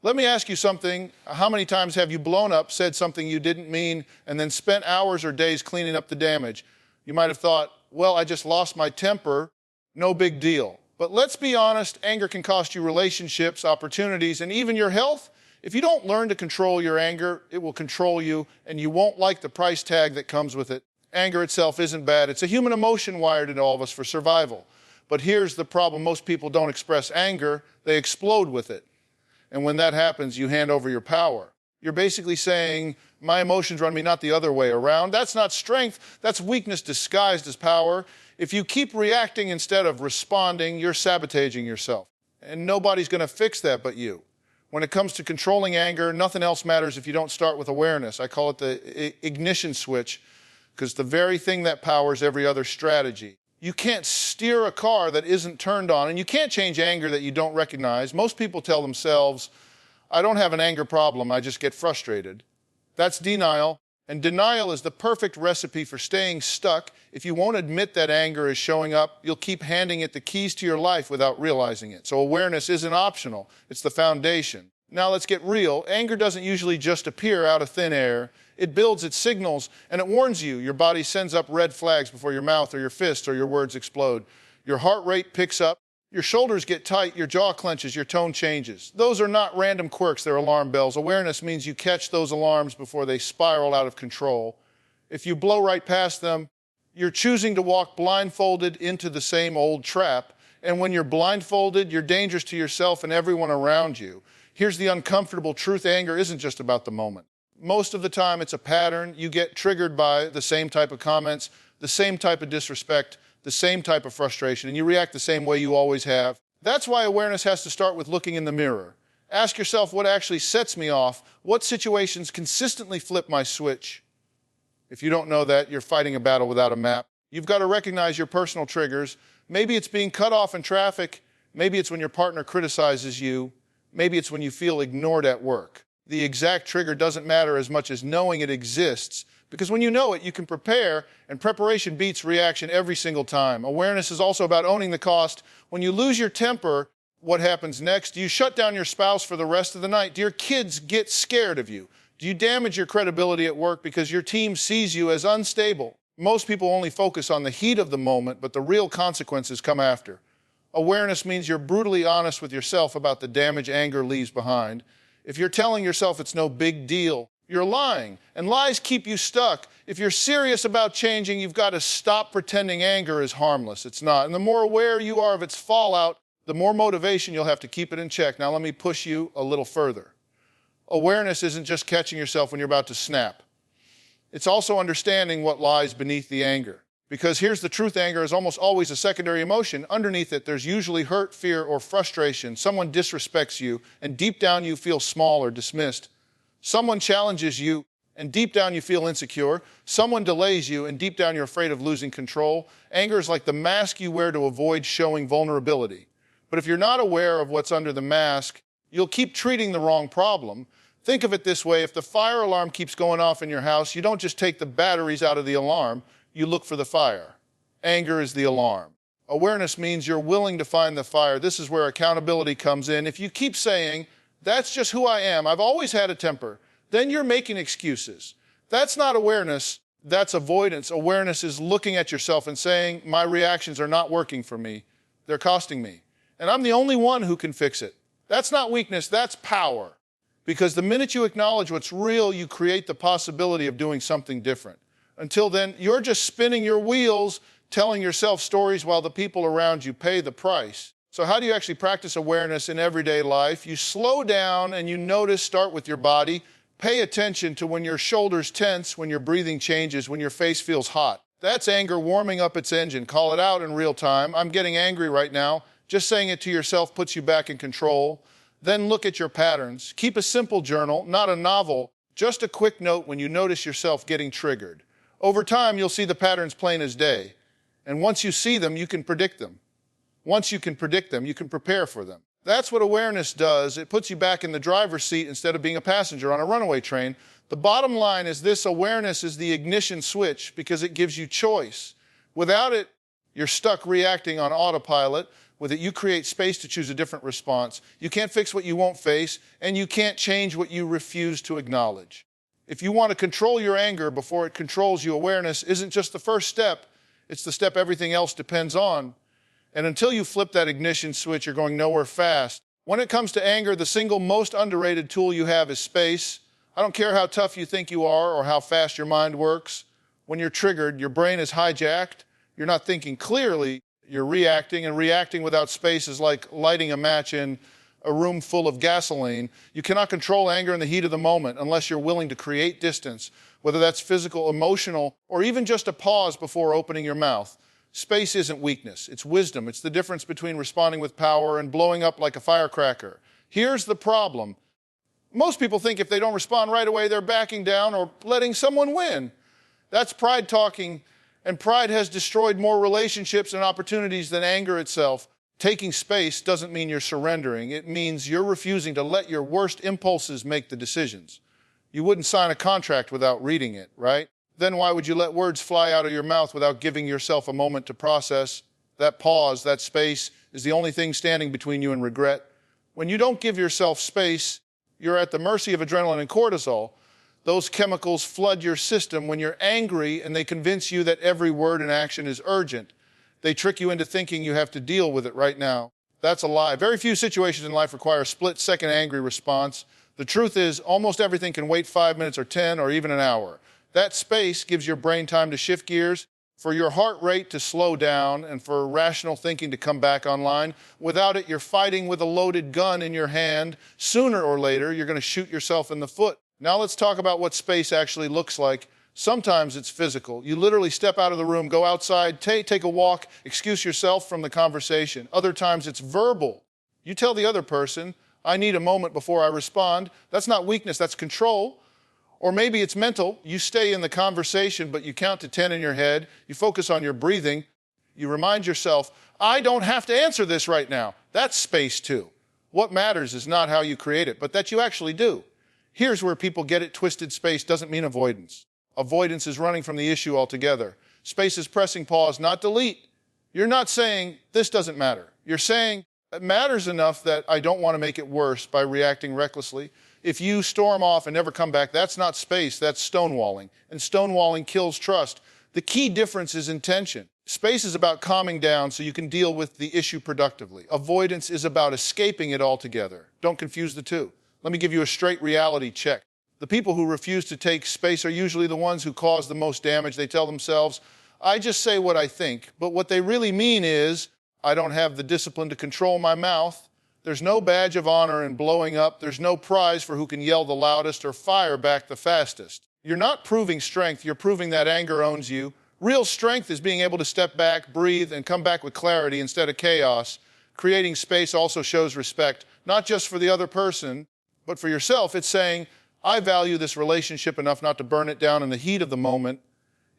Let me ask you something. How many times have you blown up, said something you didn't mean, and then spent hours or days cleaning up the damage? You might have thought, well, I just lost my temper. No big deal. But let's be honest, anger can cost you relationships, opportunities, and even your health. If you don't learn to control your anger, it will control you, and you won't like the price tag that comes with it. Anger itself isn't bad. It's a human emotion wired into all of us for survival. But here's the problem. Most people don't express anger. They explode with it. And when that happens, you hand over your power. You're basically saying, my emotions run me, not the other way around. That's not strength. That's weakness disguised as power. If you keep reacting instead of responding, you're sabotaging yourself. And nobody's going to fix that but you. When it comes to controlling anger, nothing else matters if you don't start with awareness. I call it the ignition switch, because the very thing that powers every other strategy. You can't steer a car that isn't turned on, and you can't change anger that you don't recognize. Most people tell themselves, I don't have an anger problem, I just get frustrated. That's denial, and denial is the perfect recipe for staying stuck. If you won't admit that anger is showing up, you'll keep handing it the keys to your life without realizing it. So awareness isn't optional, it's the foundation. Now let's get real. Anger doesn't usually just appear out of thin air. It builds its signals, and it warns you. Your body sends up red flags before your mouth or your fist or your words explode. Your heart rate picks up, your shoulders get tight, your jaw clenches, your tone changes. Those are not random quirks, they're alarm bells. Awareness means you catch those alarms before they spiral out of control. If you blow right past them, you're choosing to walk blindfolded into the same old trap. And when you're blindfolded, you're dangerous to yourself and everyone around you. Here's the uncomfortable truth. Anger isn't just about the moment. Most of the time, it's a pattern. You get triggered by the same type of comments, the same type of disrespect, the same type of frustration, and you react the same way you always have. That's why awareness has to start with looking in the mirror. Ask yourself what actually sets me off, what situations consistently flip my switch. If you don't know that, you're fighting a battle without a map. You've got to recognize your personal triggers. Maybe it's being cut off in traffic. Maybe it's when your partner criticizes you. Maybe it's when you feel ignored at work. The exact trigger doesn't matter as much as knowing it exists, because when you know it, you can prepare, and preparation beats reaction every single time. Awareness is also about owning the cost. When you lose your temper, what happens next? Do you shut down your spouse for the rest of the night? Do your kids get scared of you? Do you damage your credibility at work because your team sees you as unstable? Most people only focus on the heat of the moment, but the real consequences come after. Awareness means you're brutally honest with yourself about the damage anger leaves behind. If you're telling yourself it's no big deal, you're lying, and lies keep you stuck. If you're serious about changing, you've got to stop pretending anger is harmless. It's not. And the more aware you are of its fallout, the more motivation you'll have to keep it in check. Now let me push you a little further. Awareness isn't just catching yourself when you're about to snap. It's also understanding what lies beneath the anger. Because here's the truth, anger is almost always a secondary emotion. Underneath it, there's usually hurt, fear, or frustration. Someone disrespects you, and deep down you feel small or dismissed. Someone challenges you, and deep down you feel insecure. Someone delays you, and deep down you're afraid of losing control. Anger is like the mask you wear to avoid showing vulnerability. But if you're not aware of what's under the mask, you'll keep treating the wrong problem. Think of it this way. If the fire alarm keeps going off in your house, you don't just take the batteries out of the alarm. You look for the fire. Anger is the alarm. Awareness means you're willing to find the fire. This is where accountability comes in. If you keep saying, that's just who I am, I've always had a temper, then you're making excuses. That's not awareness, that's avoidance. Awareness is looking at yourself and saying, my reactions are not working for me. They're costing me. And I'm the only one who can fix it. That's not weakness, that's power. Because the minute you acknowledge what's real, you create the possibility of doing something different. Until then, you're just spinning your wheels, telling yourself stories while the people around you pay the price. So how do you actually practice awareness in everyday life? You slow down and you notice, start with your body. Pay attention to when your shoulders tense, when your breathing changes, when your face feels hot. That's anger warming up its engine. Call it out in real time. I'm getting angry right now. Just saying it to yourself puts you back in control. Then look at your patterns. Keep a simple journal, not a novel. Just a quick note when you notice yourself getting triggered. Over time, you'll see the patterns plain as day. And once you see them, you can predict them. Once you can predict them, you can prepare for them. That's what awareness does. It puts you back in the driver's seat instead of being a passenger on a runaway train. The bottom line is this: awareness is the ignition switch because it gives you choice. Without it, you're stuck reacting on autopilot. With it, you create space to choose a different response. You can't fix what you won't face, and you can't change what you refuse to acknowledge. If you want to control your anger before it controls you, awareness isn't just the first step, it's the step everything else depends on. And until you flip that ignition switch, you're going nowhere fast. When it comes to anger, the single most underrated tool you have is space. I don't care how tough you think you are or how fast your mind works. When you're triggered, your brain is hijacked. You're not thinking clearly. You're reacting, and reacting without space is like lighting a match in a room full of gasoline. You cannot control anger in the heat of the moment unless you're willing to create distance, whether that's physical, emotional, or even just a pause before opening your mouth. Space isn't weakness, it's wisdom. It's the difference between responding with power and blowing up like a firecracker. Here's the problem. Most people think if they don't respond right away, they're backing down or letting someone win. That's pride talking. And pride has destroyed more relationships and opportunities than anger itself. Taking space doesn't mean you're surrendering. It means you're refusing to let your worst impulses make the decisions. You wouldn't sign a contract without reading it, right? Then why would you let words fly out of your mouth without giving yourself a moment to process? That pause, that space, is the only thing standing between you and regret. When you don't give yourself space, you're at the mercy of adrenaline and cortisol. Those chemicals flood your system when you're angry, and they convince you that every word and action is urgent. They trick you into thinking you have to deal with it right now. That's a lie. Very few situations in life require a split-second angry response. The truth is, almost everything can wait 5 minutes or 10 or even an hour. That space gives your brain time to shift gears, for your heart rate to slow down, and for rational thinking to come back online. Without it, you're fighting with a loaded gun in your hand. Sooner or later, you're going to shoot yourself in the foot. Now let's talk about what space actually looks like. Sometimes it's physical. You literally step out of the room, go outside, take a walk, excuse yourself from the conversation. Other times it's verbal. You tell the other person, I need a moment before I respond. That's not weakness, that's control. Or maybe it's mental. You stay in the conversation, but you count to 10 in your head. You focus on your breathing. You remind yourself, I don't have to answer this right now. That's space too. What matters is not how you create it, but that you actually do. Here's where people get it twisted. Space doesn't mean avoidance. Avoidance is running from the issue altogether. Space is pressing pause, not delete. You're not saying, this doesn't matter. You're saying, it matters enough that I don't want to make it worse by reacting recklessly. If you storm off and never come back, that's not space, that's stonewalling. And stonewalling kills trust. The key difference is intention. Space is about calming down so you can deal with the issue productively. Avoidance is about escaping it altogether. Don't confuse the two. Let me give you a straight reality check. The people who refuse to take space are usually the ones who cause the most damage. They tell themselves, I just say what I think, but what they really mean is, I don't have the discipline to control my mouth. There's no badge of honor in blowing up. There's no prize for who can yell the loudest or fire back the fastest. You're not proving strength, you're proving that anger owns you. Real strength is being able to step back, breathe, and come back with clarity instead of chaos. Creating space also shows respect, not just for the other person, but for yourself. It's saying, I value this relationship enough not to burn it down in the heat of the moment.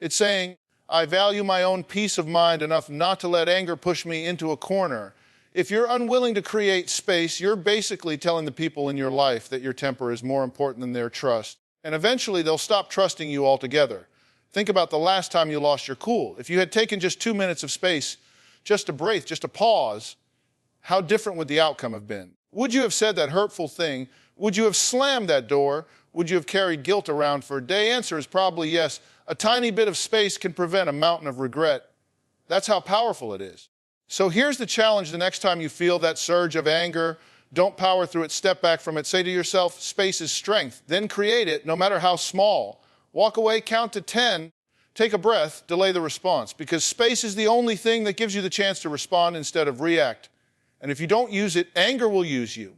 It's saying, I value my own peace of mind enough not to let anger push me into a corner. If you're unwilling to create space, you're basically telling the people in your life that your temper is more important than their trust. And eventually they'll stop trusting you altogether. Think about the last time you lost your cool. If you had taken just 2 minutes of space, just a breath, just a pause, how different would the outcome have been? Would you have said that hurtful thing? Would you have slammed that door? Would you have carried guilt around for a day? Answer is probably yes. A tiny bit of space can prevent a mountain of regret. That's how powerful it is. So here's the challenge the next time you feel that surge of anger. Don't power through it, step back from it. Say to yourself, space is strength. Then create it, no matter how small. Walk away, count to 10, take a breath, delay the response. Because space is the only thing that gives you the chance to respond instead of react. And if you don't use it, anger will use you.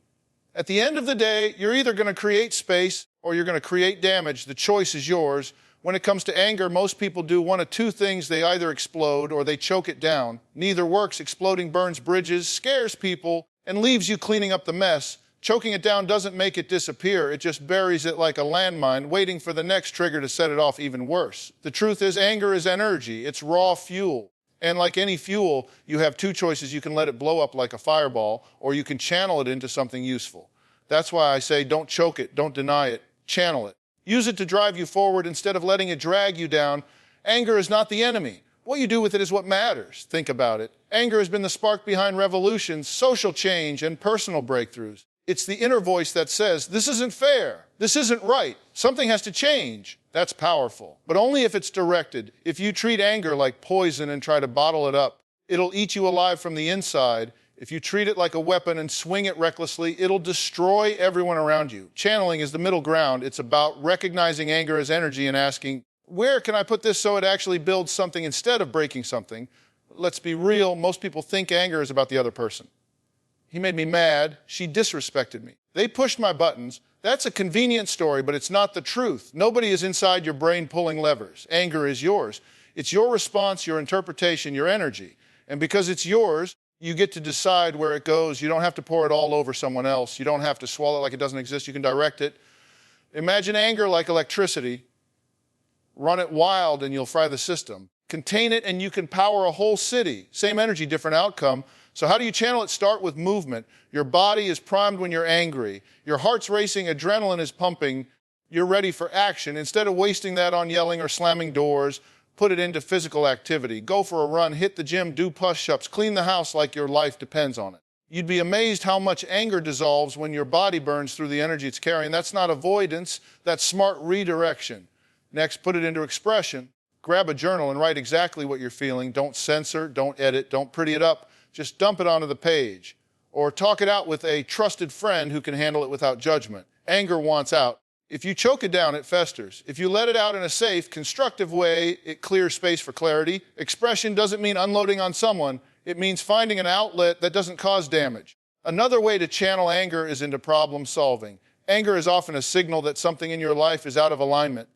At the end of the day, you're either going to create space or you're going to create damage. The choice is yours. When it comes to anger, most people do one of two things. They either explode or they choke it down. Neither works. Exploding burns bridges, scares people, and leaves you cleaning up the mess. Choking it down doesn't make it disappear. It just buries it like a landmine, waiting for the next trigger to set it off even worse. The truth is, anger is energy. It's raw fuel. And like any fuel, you have two choices. You can let it blow up like a fireball, or you can channel it into something useful. That's why I say don't choke it, don't deny it, channel it. Use it to drive you forward instead of letting it drag you down. Anger is not the enemy. What you do with it is what matters. Think about it. Anger has been the spark behind revolutions, social change, and personal breakthroughs. It's the inner voice that says, this isn't fair, this isn't right, something has to change. That's powerful, but only if it's directed. If you treat anger like poison and try to bottle it up, it'll eat you alive from the inside. If you treat it like a weapon and swing it recklessly, it'll destroy everyone around you. Channeling is the middle ground. It's about recognizing anger as energy and asking, where can I put this so it actually builds something instead of breaking something? Let's be real, most people think anger is about the other person. He made me mad, she disrespected me. They pushed my buttons. That's a convenient story, but it's not the truth. Nobody is inside your brain pulling levers. Anger is yours. It's your response, your interpretation, your energy. And because it's yours, you get to decide where it goes. You don't have to pour it all over someone else. You don't have to swallow it like it doesn't exist. You can direct it. Imagine anger like electricity. Run it wild and you'll fry the system. Contain it and you can power a whole city. Same energy, different outcome. So how do you channel it? Start with movement. Your body is primed when you're angry. Your heart's racing, adrenaline is pumping. You're ready for action. Instead of wasting that on yelling or slamming doors, put it into physical activity. Go for a run, hit the gym, do push-ups, clean the house like your life depends on it. You'd be amazed how much anger dissolves when your body burns through the energy it's carrying. That's not avoidance, that's smart redirection. Next, put it into expression. Grab a journal and write exactly what you're feeling. Don't censor, don't edit, don't pretty it up. Just dump it onto the page. Or talk it out with a trusted friend who can handle it without judgment. Anger wants out. If you choke it down, it festers. If you let it out in a safe, constructive way, it clears space for clarity. Expression doesn't mean unloading on someone. It means finding an outlet that doesn't cause damage. Another way to channel anger is into problem solving. Anger is often a signal that something in your life is out of alignment.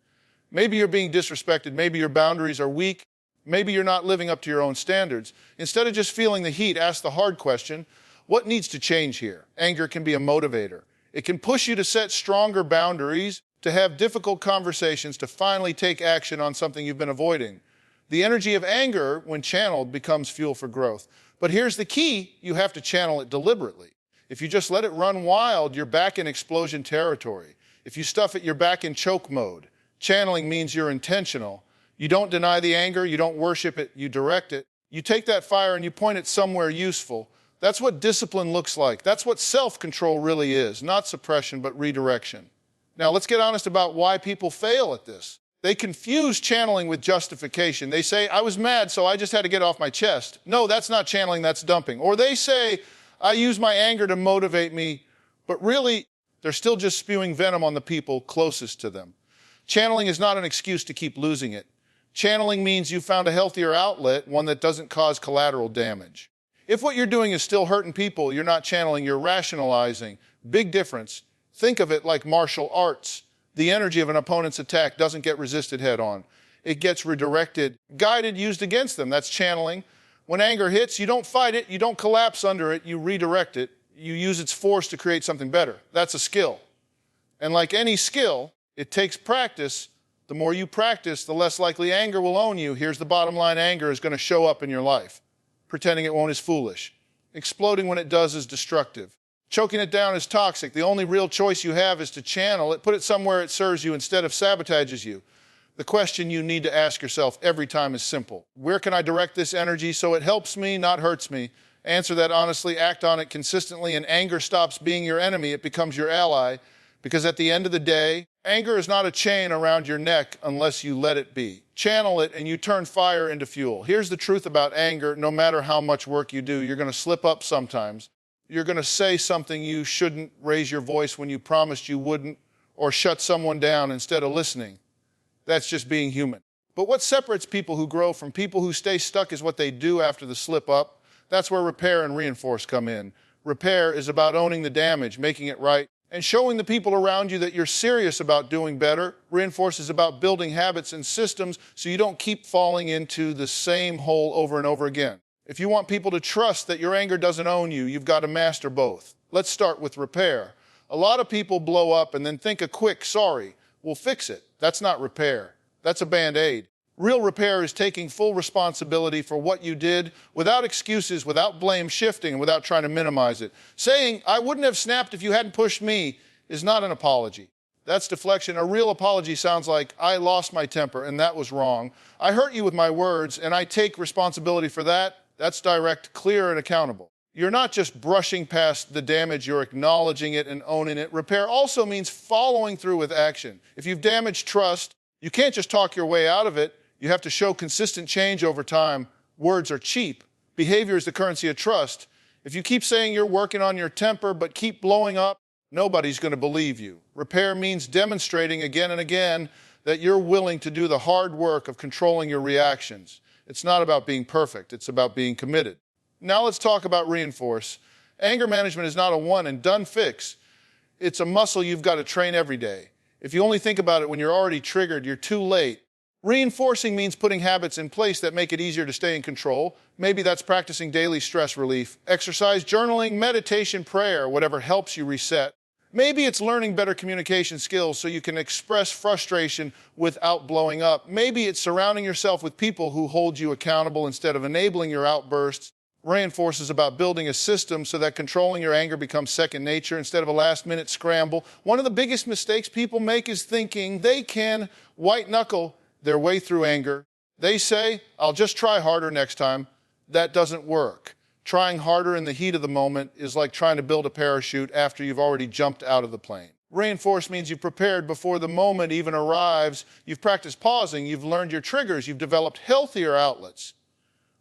Maybe you're being disrespected. Maybe your boundaries are weak. Maybe you're not living up to your own standards. Instead of just feeling the heat, ask the hard question, what needs to change here? Anger can be a motivator. It can push you to set stronger boundaries, to have difficult conversations, to finally take action on something you've been avoiding. The energy of anger, when channeled, becomes fuel for growth. But here's the key, you have to channel it deliberately. If you just let it run wild, you're back in explosion territory. If you stuff it, you're back in choke mode. Channeling means you're intentional. You don't deny the anger, you don't worship it, you direct it. You take that fire and you point it somewhere useful. That's what discipline looks like. That's what self-control really is, not suppression, but redirection. Now, let's get honest about why people fail at this. They confuse channeling with justification. They say, I was mad, so I just had to get off my chest. No, that's not channeling, that's dumping. Or they say, I use my anger to motivate me, but really, they're still just spewing venom on the people closest to them. Channeling is not an excuse to keep losing it. Channeling means you found a healthier outlet, one that doesn't cause collateral damage. If what you're doing is still hurting people, you're not channeling, you're rationalizing. Big difference. Think of it like martial arts. The energy of an opponent's attack doesn't get resisted head on. It gets redirected, guided, used against them. That's channeling. When anger hits, you don't fight it, you don't collapse under it, you redirect it. You use its force to create something better. That's a skill. And like any skill, it takes practice. The more you practice, the less likely anger will own you. Here's the bottom line, anger is going to show up in your life. Pretending it won't is foolish. Exploding when it does is destructive. Choking it down is toxic. The only real choice you have is to channel it, put it somewhere it serves you instead of sabotages you. The question you need to ask yourself every time is simple. Where can I direct this energy so it helps me, not hurts me? Answer that honestly, act on it consistently, and anger stops being your enemy. It becomes your ally. Because at the end of the day, anger is not a chain around your neck unless you let it be. Channel it and you turn fire into fuel. Here's the truth about anger. No matter how much work you do, you're going to slip up sometimes. You're going to say something you shouldn't, raise your voice when you promised you wouldn't, or shut someone down instead of listening. That's just being human. But what separates people who grow from people who stay stuck is what they do after the slip up. That's where repair and reinforce come in. Repair is about owning the damage, making it right, and showing the people around you that you're serious about doing better. Reinforce is about building habits and systems so you don't keep falling into the same hole over and over again. If you want people to trust that your anger doesn't own you, you've got to master both. Let's start with repair. A lot of people blow up and then think a quick sorry will fix it. That's not repair. That's a Band-Aid. Real repair is taking full responsibility for what you did without excuses, without blame shifting, and without trying to minimize it. Saying, I wouldn't have snapped if you hadn't pushed me, is not an apology. That's deflection. A real apology sounds like, I lost my temper and that was wrong. I hurt you with my words and I take responsibility for that. That's direct, clear, and accountable. You're not just brushing past the damage, you're acknowledging it and owning it. Repair also means following through with action. If you've damaged trust, you can't just talk your way out of it. You have to show consistent change over time. Words are cheap. Behavior is the currency of trust. If you keep saying you're working on your temper but keep blowing up, nobody's going to believe you. Repair means demonstrating again and again that you're willing to do the hard work of controlling your reactions. It's not about being perfect, it's about being committed. Now let's talk about reinforce. Anger management is not a one and done fix. It's a muscle you've got to train every day. If you only think about it when you're already triggered, you're too late. Reinforcing means putting habits in place that make it easier to stay in control. Maybe that's practicing daily stress relief, exercise, journaling, meditation, prayer, whatever helps you reset. Maybe it's learning better communication skills so you can express frustration without blowing up. Maybe it's surrounding yourself with people who hold you accountable instead of enabling your outbursts. Reinforce is about building a system so that controlling your anger becomes second nature instead of a last-minute scramble. One of the biggest mistakes people make is thinking they can white-knuckle their way through anger. They say, I'll just try harder next time. That doesn't work. Trying harder in the heat of the moment is like trying to build a parachute after you've already jumped out of the plane. Reinforce means you've prepared before the moment even arrives. You've practiced pausing. You've learned your triggers. You've developed healthier outlets.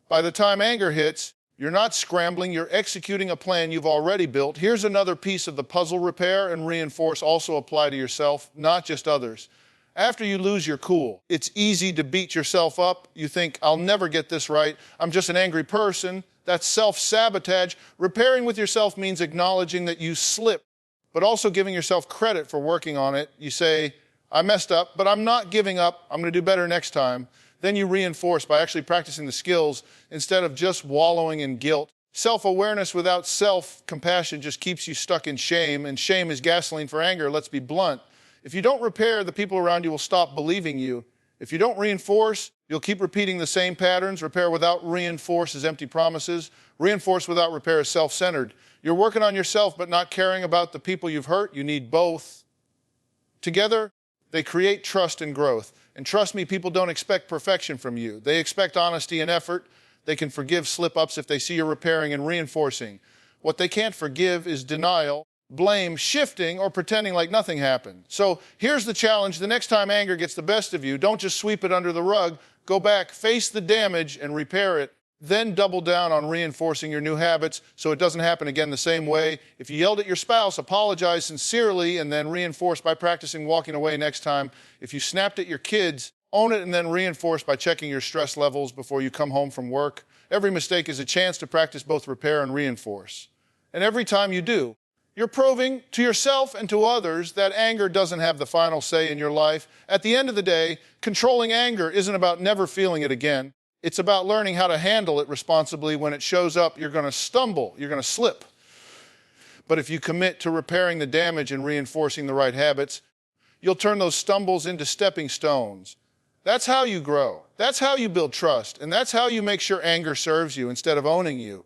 By the time anger hits, you're not scrambling. You're executing a plan you've already built. Here's another piece of the puzzle. Repair and reinforce also apply to yourself, not just others. After you lose your cool, it's easy to beat yourself up. You think, I'll never get this right. I'm just an angry person. That's self-sabotage. Repairing with yourself means acknowledging that you slipped, but also giving yourself credit for working on it. You say, I messed up, but I'm not giving up. I'm going to do better next time. Then you reinforce by actually practicing the skills instead of just wallowing in guilt. Self-awareness without self-compassion just keeps you stuck in shame, and shame is gasoline for anger. Let's be blunt. If you don't repair, the people around you will stop believing you. If you don't reinforce, you'll keep repeating the same patterns. Repair without reinforce is empty promises. Reinforce without repair is self-centered. You're working on yourself but not caring about the people you've hurt. You need both. Together, they create trust and growth. And trust me, people don't expect perfection from you. They expect honesty and effort. They can forgive slip-ups if they see you're repairing and reinforcing. What they can't forgive is denial, blame, shifting, or pretending like nothing happened. So here's the challenge. The next time anger gets the best of you, don't just sweep it under the rug. Go back, face the damage, and repair it. Then double down on reinforcing your new habits so it doesn't happen again the same way. If you yelled at your spouse, apologize sincerely and then reinforce by practicing walking away next time. If you snapped at your kids, own it and then reinforce by checking your stress levels before you come home from work. Every mistake is a chance to practice both repair and reinforce. And every time you do, you're proving to yourself and to others that anger doesn't have the final say in your life. At the end of the day, controlling anger isn't about never feeling it again. It's about learning how to handle it responsibly. When it shows up, you're going to stumble, you're going to slip. But if you commit to repairing the damage and reinforcing the right habits, you'll turn those stumbles into stepping stones. That's how you grow. That's how you build trust. And that's how you make sure anger serves you instead of owning you.